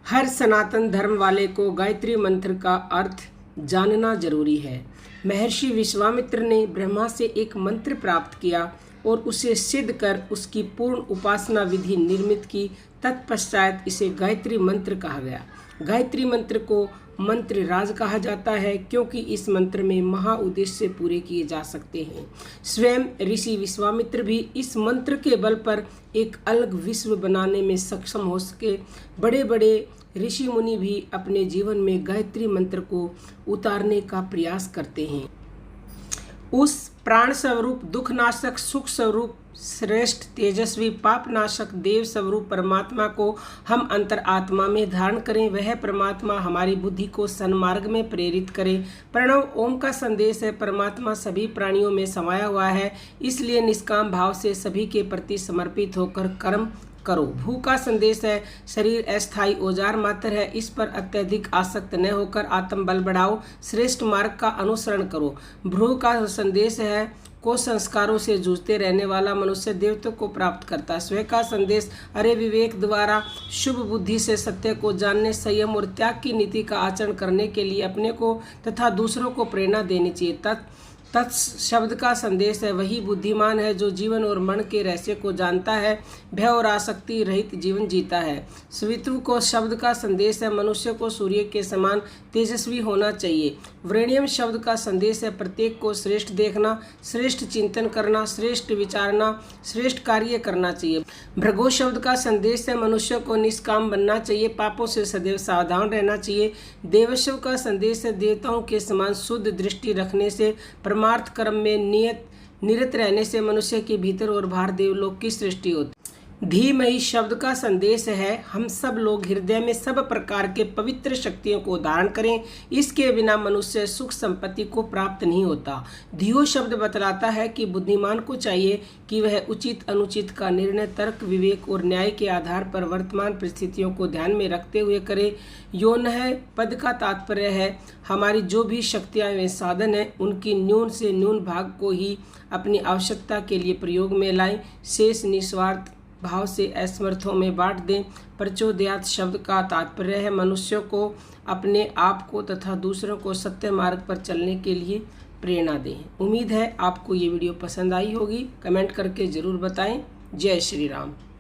हर सनातन धर्म वाले को गायत्री मंत्र का अर्थ जानना जरूरी है। महर्षि विश्वामित्र ने ब्रह्मा से एक मंत्र प्राप्त किया और उसे सिद्ध कर उसकी पूर्ण उपासना विधि निर्मित की। तत्पश्चात इसे गायत्री मंत्र कहा गया। गायत्री मंत्र को मंत्र राज कहा जाता है क्योंकि इस मंत्र में महा उद्देश्य पूरे किए जा सकते हैं। स्वयं ऋषि विश्वामित्र भी इस मंत्र के बल पर एक अलग विश्व बनाने में सक्षम हो सके। बड़े बड़े ऋषि मुनि भी अपने जीवन में गायत्री मंत्र को उतारने का प्रयास करते हैं। उस प्राण स्वरूप, दुख नाशक, सुख स्वरूप, श्रेष्ठ, तेजस्वी, पाप नाशक, देव स्वरूप परमात्मा को हम अंतर आत्मा में धारण करें। वह परमात्मा हमारी बुद्धि को सन्मार्ग में प्रेरित करे। प्रणव ओम का संदेश है। परमात्मा सभी प्राणियों में समाया हुआ है, इसलिए निष्काम भाव से सभी के प्रति समर्पित होकर कर्म करो। भू का संदेश है। शरीर अस्थायी औजार मात्र है, इस पर अत्यधिक आसक्त न होकर आत्म बल बढ़ाओ। श्रेष्ठ मार्ग का अनुसरण करो। भ्रू का संदेश है। को संस्कारों से जूझते रहने वाला मनुष्य देवत्व को प्राप्त करता है। स्व का संदेश, अरे विवेक द्वारा शुभ बुद्धि से सत्य को जानने, संयम और त्याग की नीति का आचरण करने के लिए अपने को तथा दूसरों को प्रेरणा देनी चाहिए। तत् शब्द का संदेश है। वही बुद्धिमान है जो जीवन और मन के रहस्य को जानता है, भय और आसक्ति रहित जीवन जीता है। सवितु को शब्द का संदेश है। मनुष्य को सूर्य के समान तेजस्वी होना चाहिए। वरेण्यम शब्द का संदेश है। प्रत्येक को श्रेष्ठ देखना, श्रेष्ठ चिंतन करना, श्रेष्ठ विचारना, श्रेष्ठ कार्य करना चाहिए। भृगु शब्द का संदेश है। मनुष्य को निष्काम बनना चाहिए, पापों से सदैव सावधान रहना चाहिए। देवशव का संदेश है। देवताओं के समान शुद्ध दृष्टि रखने से, परमार्थ कर्म में निरत रहने से मनुष्य के भीतर और बाहर देवलोक की सृष्टि होती। धीमहि शब्द का संदेश है। हम सब लोग हृदय में सब प्रकार के पवित्र शक्तियों को धारण करें, इसके बिना मनुष्य सुख संपत्ति को प्राप्त नहीं होता। धियो शब्द बतलाता है कि बुद्धिमान को चाहिए कि वह उचित अनुचित का निर्णय तर्क, विवेक और न्याय के आधार पर वर्तमान परिस्थितियों को ध्यान में रखते हुए करे। योनः पद का तात्पर्य है हमारी जो भी शक्तियाँ व साधन हैं उनकी न्यून से न्यून भाग को ही अपनी आवश्यकता के लिए प्रयोग में लाएं। शेष निस्वार्थ भाव से असमर्थों में बांट दें। प्रचोदयात शब्द का तात्पर्य है मनुष्यों को अपने आप को तथा दूसरों को सत्य मार्ग पर चलने के लिए प्रेरणा दें। उम्मीद है आपको ये वीडियो पसंद आई होगी। कमेंट करके ज़रूर बताएं। जय श्री राम।